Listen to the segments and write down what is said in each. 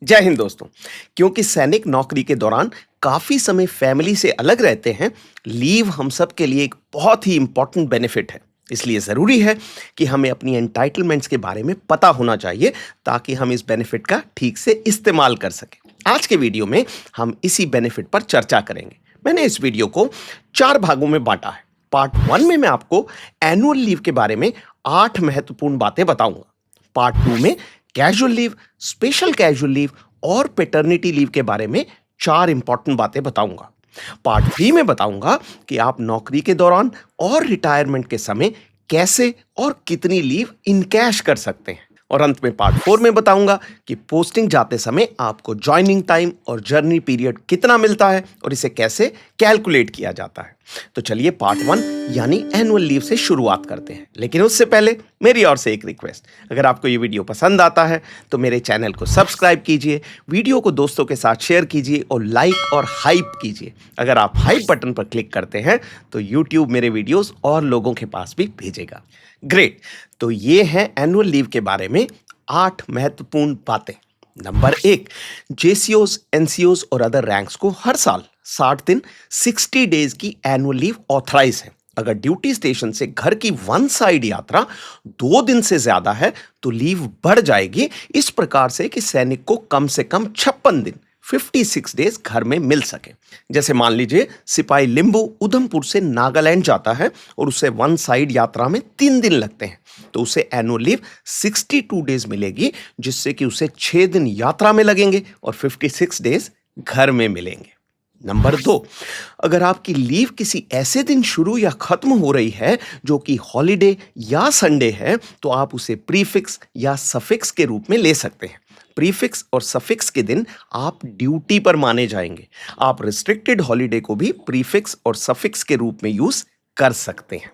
जय हिंद दोस्तों। क्योंकि सैनिक नौकरी के दौरान काफी समय फैमिली से अलग रहते हैं, लीव हम सब के लिए एक बहुत ही इंपॉर्टेंट बेनिफिट है। इसलिए जरूरी है कि हमें अपनी एंटाइटलमेंट्स के बारे में पता होना चाहिए ताकि हम इस बेनिफिट का ठीक से इस्तेमाल कर सकें। आज के वीडियो में हम इसी बेनिफिट पर चर्चा करेंगे। मैंने इस वीडियो को 4 भागों में बांटा है। पार्ट 1 में मैं आपको एनुअल लीव के बारे में 8 महत्वपूर्ण बातें बताऊंगा। पार्ट 2 में casual leave, special casual leave और पैटर्निटी लीव के बारे में 4 इंपॉर्टेंट बातें बताऊंगा। पार्ट 3 में बताऊंगा कि आप नौकरी के दौरान और रिटायरमेंट के समय कैसे और कितनी लीव इनकैश कर सकते हैं। और अंत में पार्ट 4 में बताऊंगा कि पोस्टिंग जाते समय आपको ज्वाइनिंग टाइम और जर्नी पीरियड कितना मिलता है और इसे कैसे कैलकुलेट किया जाता है। तो चलिए पार्ट 1 यानी एनुअल लीव से शुरुआत करते हैं। लेकिन उससे पहले मेरी ओर से एक रिक्वेस्ट, अगर आपको ये वीडियो पसंद आता है तो मेरे चैनल को सब्सक्राइब कीजिए, वीडियो को दोस्तों के साथ शेयर कीजिए और लाइक और हाइप कीजिए। अगर आप हाइप बटन पर क्लिक करते हैं तो यूट्यूब मेरे वीडियोस और लोगों के पास भी भेजेगा। ग्रेट। तो ये है एनुअल लीव के बारे में 8 महत्वपूर्ण बातें। नंबर 1, जेसीओज, एनसीओज और अदर रैंक्स को हर साल 60 दिन 60 डेज की एनुअल लीव ऑथराइज है। अगर ड्यूटी स्टेशन से घर की वन साइड यात्रा 2 दिन से ज्यादा है तो लीव बढ़ जाएगी, इस प्रकार से कि सैनिक को कम से कम 56 दिन 56 डेज घर में मिल सके। जैसे मान लीजिए सिपाही लिंबू उधमपुर से नागालैंड जाता है और उसे वन साइड यात्रा में 3 दिन लगते हैं, तो उसे एनुअल लीव 62 डेज मिलेगी, जिससे कि उसे 6 दिन यात्रा में लगेंगे और 56 डेज घर में मिलेंगे। नंबर 2, अगर आपकी लीव किसी ऐसे दिन शुरू या खत्म हो रही है जो कि हॉलिडे या संडे है, तो आप उसे प्रीफिक्स या सफिक्स के रूप में ले सकते हैं। प्रीफिक्स और सफिक्स के दिन आप ड्यूटी पर माने जाएंगे। आप रिस्ट्रिक्टेड हॉलिडे को भी प्रीफिक्स और सफिक्स के रूप में यूज कर सकते हैं।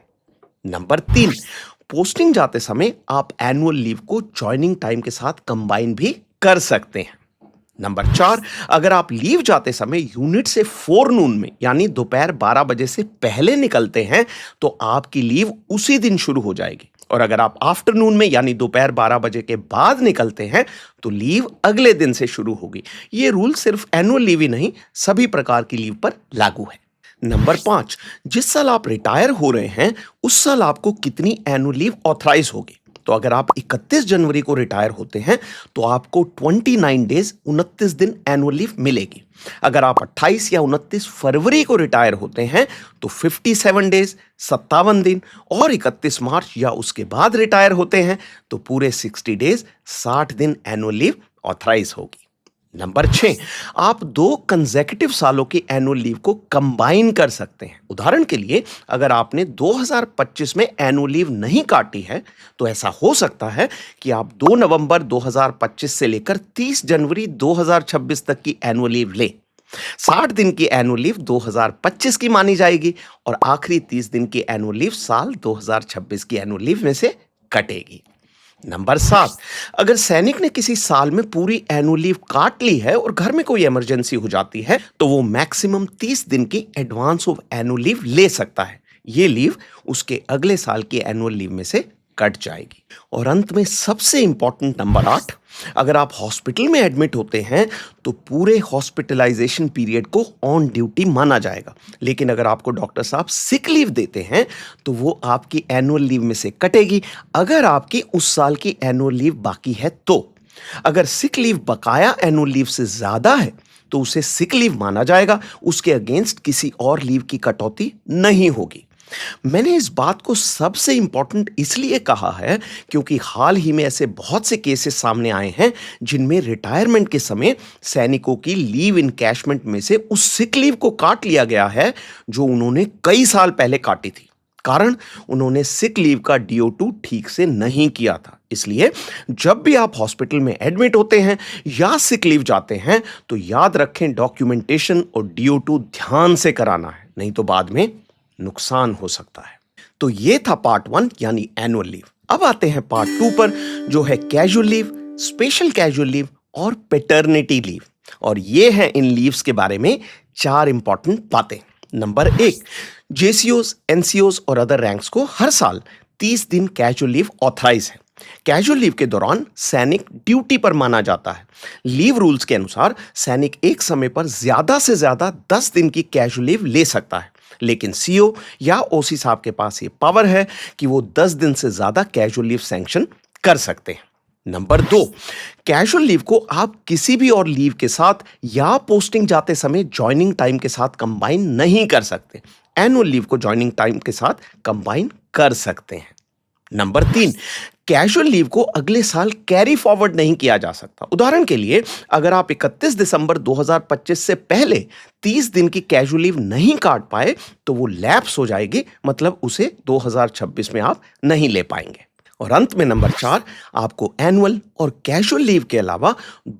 नंबर 3, पोस्टिंग जाते समय आप एनुअल लीव को ज्वाइनिंग टाइम के साथ कंबाइन भी कर सकते हैं। नंबर 4, अगर आप लीव जाते समय यूनिट से फोरनून में यानी दोपहर 12 बजे से पहले निकलते हैं तो आपकी लीव उसी दिन शुरू हो जाएगी, और अगर आप आफ्टरनून में यानी दोपहर 12 बजे के बाद निकलते हैं तो लीव अगले दिन से शुरू होगी। ये रूल सिर्फ एनुअल लीव ही नहीं, सभी प्रकार की लीव पर लागू है। नंबर 5, जिस साल आप रिटायर हो रहे हैं उस साल आपको कितनी एनुअल लीव ऑथराइज होगी। तो अगर आप 31 जनवरी को रिटायर होते हैं तो आपको 29 डेज 29 दिन एनुअल लीव मिलेगी। अगर आप 28 या 29 फरवरी को रिटायर होते हैं तो 57 डेज 57 दिन, और 31 मार्च या उसके बाद रिटायर होते हैं तो पूरे 60 डेज 60 दिन एनुअल लीव ऑथराइज होगी। नंबर 6, आप 2 कंसेक्यूटिव सालों की एनुअल लीव को कंबाइन कर सकते हैं। उदाहरण के लिए अगर आपने 2025 में एनुअल लीव नहीं काटी है तो ऐसा हो सकता है कि आप 2 नवंबर 2025 से लेकर 30 जनवरी 2026 तक की एनुअल लीव लें। 60 दिन की एनुअल लीव 2025 की मानी जाएगी और आखिरी 30 दिन की एनुअल लीव साल 2026 की एनुअल लीव में से कटेगी। नंबर 7, अगर सैनिक ने किसी साल में पूरी एनुअल लीव काट ली है और घर में कोई इमरजेंसी हो जाती है तो वो मैक्सिमम 30 दिन की एडवांस ऑफ एनुअल लीव ले सकता है। ये लीव उसके अगले साल की एनुअल लीव में से कट जाएगी। और अंत में सबसे इंपॉर्टेंट नंबर 8, अगर आप हॉस्पिटल में एडमिट होते हैं तो पूरे हॉस्पिटलाइजेशन पीरियड को ऑन ड्यूटी माना जाएगा, लेकिन अगर आपको डॉक्टर साहब सिक लीव देते हैं तो वो आपकी एनुअल लीव में से कटेगी, अगर आपकी उस साल की एनुअल लीव बाकी है तो। अगर सिक लीव बकाया एनुअल लीव से ज्यादा है तो उसे सिक लीव माना जाएगा, उसके अगेंस्ट किसी और लीव की कटौती नहीं होगी। मैंने इस बात को सबसे इंपॉर्टेंट इसलिए कहा है क्योंकि हाल ही में ऐसे बहुत से केसेस सामने आए हैं जिनमें रिटायरमेंट के समय सैनिकों की लीव इनकैशमेंट में से उस सिक लीव को काट लिया गया है जो उन्होंने कई साल पहले काटी थी। कारण उन्होंने सिक लीव का DO2 ठीक से नहीं किया था। इसलिए जब भी आप हॉस्पिटल में एडमिट होते हैं या सिक लीव जाते हैं तो याद रखें डॉक्यूमेंटेशन और DO2 ध्यान से कराना है, नहीं तो बाद में नुकसान हो सकता है। तो ये था पार्ट 1 यानी एनुअल लीव। अब आते हैं पार्ट 2 पर जो है casual leave, special casual leave और पैटर्निटी लीव। और ये है इन लीव्स के बारे में 4 इंपॉर्टेंट बातें। नंबर 1, जेसीओज, एनसीओज और अदर रैंक्स को हर साल 30 दिन कैजुअल लीव ऑथराइज है। कैजुअल लीव के दौरान सैनिक ड्यूटी पर माना जाता है। लीव रूल्स के अनुसार सैनिक एक समय पर ज्यादा से ज्यादा 10 दिन की कैजुअल लीव ले सकता है, लेकिन सीओ या ओसी साहब के पास ये पावर है कि वो 10 दिन से ज्यादा कैजुअल लीव सैंक्शन कर सकते हैं। नंबर 2, कैजुअल लीव को आप किसी भी और लीव के साथ या पोस्टिंग जाते समय ज्वाइनिंग टाइम के साथ कंबाइन नहीं कर सकते। एनुअल लीव को ज्वाइनिंग टाइम के साथ कंबाइन कर सकते हैं। नंबर 3, कैजुअल लीव को अगले साल कैरी फॉरवर्ड नहीं किया जा सकता। उदाहरण के लिए, अगर आप 31 दिसंबर 2025 से पहले 30 दिन की कैजुअल लीव नहीं काट पाए तो वो लैप्स हो जाएगी, मतलब उसे 2026 में आप नहीं ले पाएंगे। और अंत में नंबर 4, आपको एनुअल और कैजुअल लीव के अलावा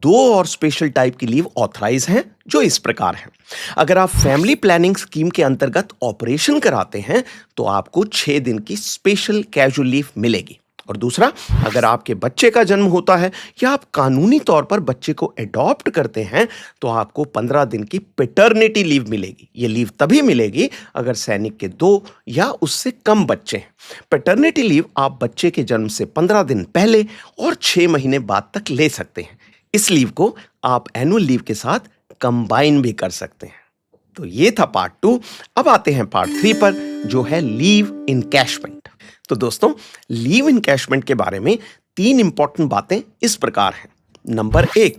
2 और स्पेशल टाइप की लीव ऑथराइज हैं, जो इस प्रकार हैं। अगर आप फैमिली प्लानिंग स्कीम के अंतर्गत ऑपरेशन कराते हैं तो आपको 6 दिन की स्पेशल कैजुअल लीव मिलेगी। और दूसरा, अगर आपके बच्चे का जन्म होता है या आप कानूनी तौर पर बच्चे को एडॉप्ट करते हैं तो आपको 15 दिन की पैटर्निटी लीव मिलेगी। ये लीव तभी मिलेगी अगर सैनिक के 2 या उससे कम बच्चे हैं। पैटर्निटी लीव आप बच्चे के जन्म से 15 दिन पहले और 6 महीने बाद तक ले सकते हैं। इस लीव को आप एनुअल लीव के साथ कंबाइन भी कर सकते हैं। तो ये था पार्ट 2। अब आते हैं पार्ट 3 पर, जो है लीव इनकैशमेंट। तो दोस्तों, लीव इनकैशमेंट के बारे में 3 इंपॉर्टेंट बातें इस प्रकार हैं। नंबर 1,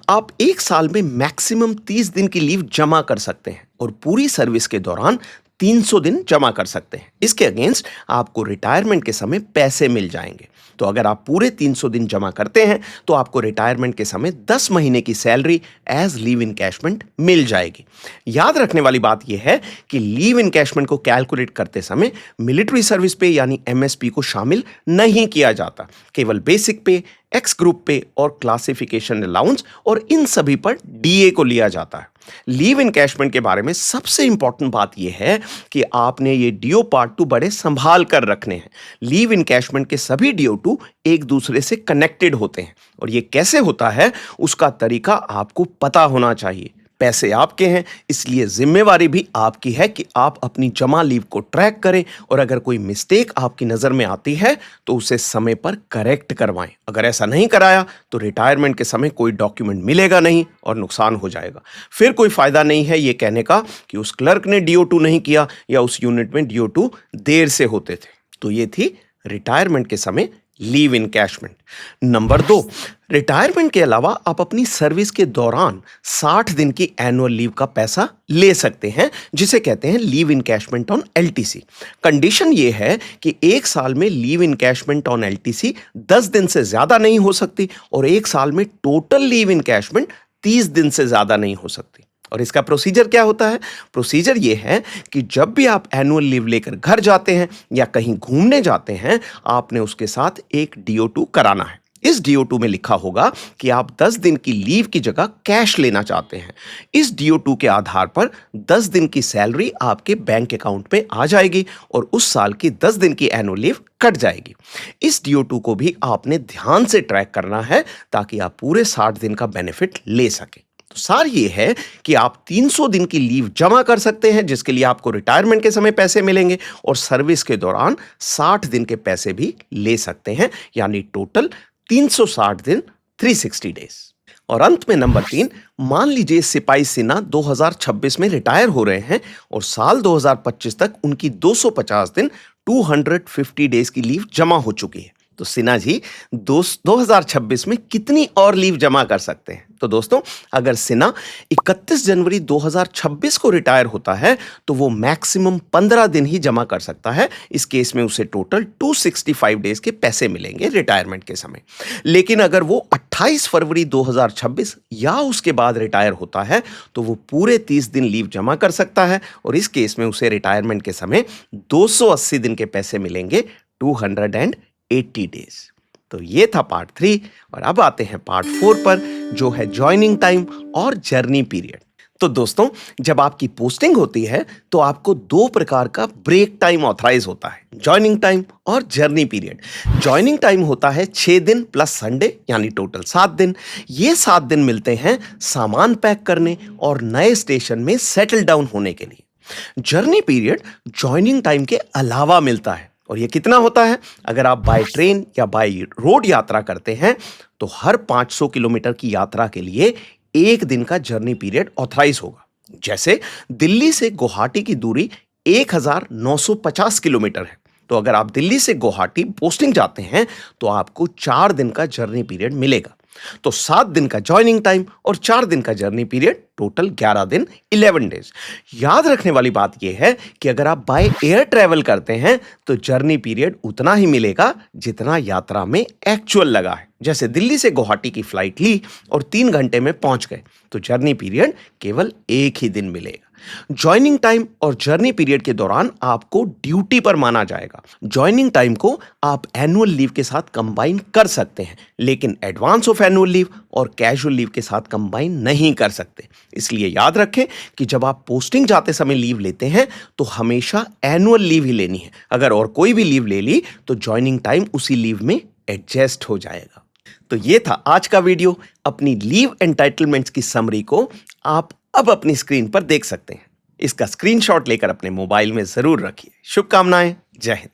आप एक साल में मैक्सिमम 30 दिन की लीव जमा कर सकते हैं और पूरी सर्विस के दौरान 300 दिन जमा कर सकते हैं। इसके अगेंस्ट आपको रिटायरमेंट के समय पैसे मिल जाएंगे। तो अगर आप पूरे 300 दिन जमा करते हैं तो आपको रिटायरमेंट के समय 10 महीने की सैलरी एज लीव इनकैशमेंट मिल जाएगी। याद रखने वाली बात यह है कि लीव इनकैशमेंट को कैलकुलेट करते समय मिलिट्री सर्विस पे यानी एमएसपी को शामिल नहीं किया जाता। केवल बेसिक पे, एक्स ग्रुप पे और क्लासिफिकेशन अलाउंस और इन सभी पर डीए को लिया जाता है। लीव इनकैशमेंट के बारे में सबसे इंपॉर्टेंट बात यह है कि आपने ये डीओ पार्ट 2 बड़े संभाल कर रखने हैं। लीव इनकैशमेंट के सभी डीओ 2 एक दूसरे से कनेक्टेड होते हैं और ये कैसे होता है उसका तरीका आपको पता होना चाहिए। पैसे आपके हैं, इसलिए जिम्मेवारी भी आपकी है कि आप अपनी जमा लीव को ट्रैक करें और अगर कोई मिस्टेक आपकी नज़र में आती है तो उसे समय पर करेक्ट करवाएं। अगर ऐसा नहीं कराया तो रिटायरमेंट के समय कोई डॉक्यूमेंट मिलेगा नहीं और नुकसान हो जाएगा। फिर कोई फायदा नहीं है ये कहने का कि उस क्लर्क ने DO2 नहीं किया या उस यूनिट में DO2 देर से होते थे। तो ये थी रिटायरमेंट के समय लीव इनकैशमेंट। नंबर 2, रिटायरमेंट के अलावा आप अपनी सर्विस के दौरान 60 दिन की एनुअल लीव का पैसा ले सकते हैं, जिसे कहते हैं leave encashment on LTC. Condition ये है कि एक साल में लीव इनकैशमेंट ऑन एलटीसी 10 दिन से ज्यादा नहीं हो सकती और एक साल में टोटल लीव इनकैशमेंट 30 दिन से ज्यादा नहीं हो सकती। और इसका प्रोसीजर क्या होता है? प्रोसीजर ये है कि जब भी आप एनुअल लीव लेकर घर जाते हैं या कहीं घूमने जाते हैं, आपने उसके साथ एक DO2 कराना है। इस DO2 में लिखा होगा कि आप 10 दिन की लीव की जगह कैश लेना चाहते हैं। इस DO2 के आधार पर 10 दिन की सैलरी आपके बैंक अकाउंट में आ जाएगी और उस साल की 10 दिन की एनुअल लीव कट जाएगी। इस DO2 को भी आपने ध्यान से ट्रैक करना है ताकि आप पूरे 60 दिन का बेनिफिट ले सकें। तो सार ये है कि आप 300 दिन की लीव जमा कर सकते हैं, जिसके लिए आपको रिटायरमेंट के समय पैसे मिलेंगे और सर्विस के दौरान 60 दिन के पैसे भी ले सकते हैं, यानी टोटल 360 दिन, 360 डेज। और अंत में नंबर 3, मान लीजिए सिपाही सिन्हा 2026 में रिटायर हो रहे हैं और साल 2025 तक उनकी 250 दिन, 250 डेज की लीव जमा हो चुकी है। तो सिन्हा जी 2026 में कितनी और लीव जमा कर सकते हैं? तो दोस्तों, अगर सिन्हा 31 जनवरी 2026 को रिटायर होता है तो वो मैक्सिमम 15 दिन ही जमा कर सकता है। इस केस में उसे टोटल 265 डेज के पैसे मिलेंगे रिटायरमेंट के समय। लेकिन अगर वो 28 फरवरी 2026 या उसके बाद रिटायर होता है तो वो पूरे 30 दिन लीव जमा कर सकता है और इस केस में उसे रिटायरमेंट के समय 280 दिन के पैसे मिलेंगे, 280 डेज। तो ये था पार्ट 3 और अब आते हैं पार्ट 4 पर, जो है ज्वाइनिंग टाइम और जर्नी पीरियड। तो दोस्तों, जब आपकी पोस्टिंग होती है तो आपको 2 प्रकार का ब्रेक टाइम ऑथराइज होता है, ज्वाइनिंग टाइम और जर्नी पीरियड। ज्वाइनिंग टाइम होता है 6 दिन प्लस संडे, यानी टोटल 7 दिन। ये 7 दिन मिलते हैं सामान पैक करने और नए स्टेशन में सेटल डाउन होने के लिए। जर्नी पीरियड ज्वाइनिंग टाइम के अलावा मिलता है और ये कितना होता है? अगर आप बाय ट्रेन या बाय रोड यात्रा करते हैं तो हर 500 किलोमीटर की यात्रा के लिए 1 दिन का जर्नी पीरियड ऑथराइज होगा। जैसे दिल्ली से गुवाहाटी की दूरी 1950 किलोमीटर है, तो अगर आप दिल्ली से गुवाहाटी पोस्टिंग जाते हैं तो आपको 4 दिन का जर्नी पीरियड मिलेगा। तो 7 दिन का जॉइनिंग टाइम और 4 दिन का जर्नी पीरियड, टोटल 11 दिन, 11 डेज। याद रखने वाली बात यह है कि अगर आप बाय एयर ट्रैवल करते हैं तो जर्नी पीरियड उतना ही मिलेगा जितना यात्रा में एक्चुअल लगा है। जैसे दिल्ली से गुवाहाटी की फ्लाइट ली और 3 घंटे में पहुंच गए तो जर्नी पीरियड केवल 1 ही दिन मिलेगा। ज्वाइनिंग टाइम और जर्नी पीरियड के दौरान आपको ड्यूटी पर माना जाएगा। ज्वाइनिंग टाइम को आप एनुअल लीव के साथ कंबाइन कर सकते हैं, लेकिन एडवांस ऑफ एनुअल लीव और कैजुअल लीव के साथ कंबाइन नहीं कर सकते। इसलिए याद रखें कि जब आप पोस्टिंग जाते समय लीव लेते हैं तो हमेशा एनुअल लीव ही लेनी है। अगर और कोई भी लीव ले ली तो ज्वाइनिंग टाइम उसी लीव में एडजस्ट हो जाएगा। तो ये था आज का वीडियो। अपनी लीव एंटाइटलमेंट्स की समरी को आप अब अपनी स्क्रीन पर देख सकते हैं। इसका स्क्रीनशॉट लेकर अपने मोबाइल में जरूर रखिए। शुभकामनाएं। जय हिंद।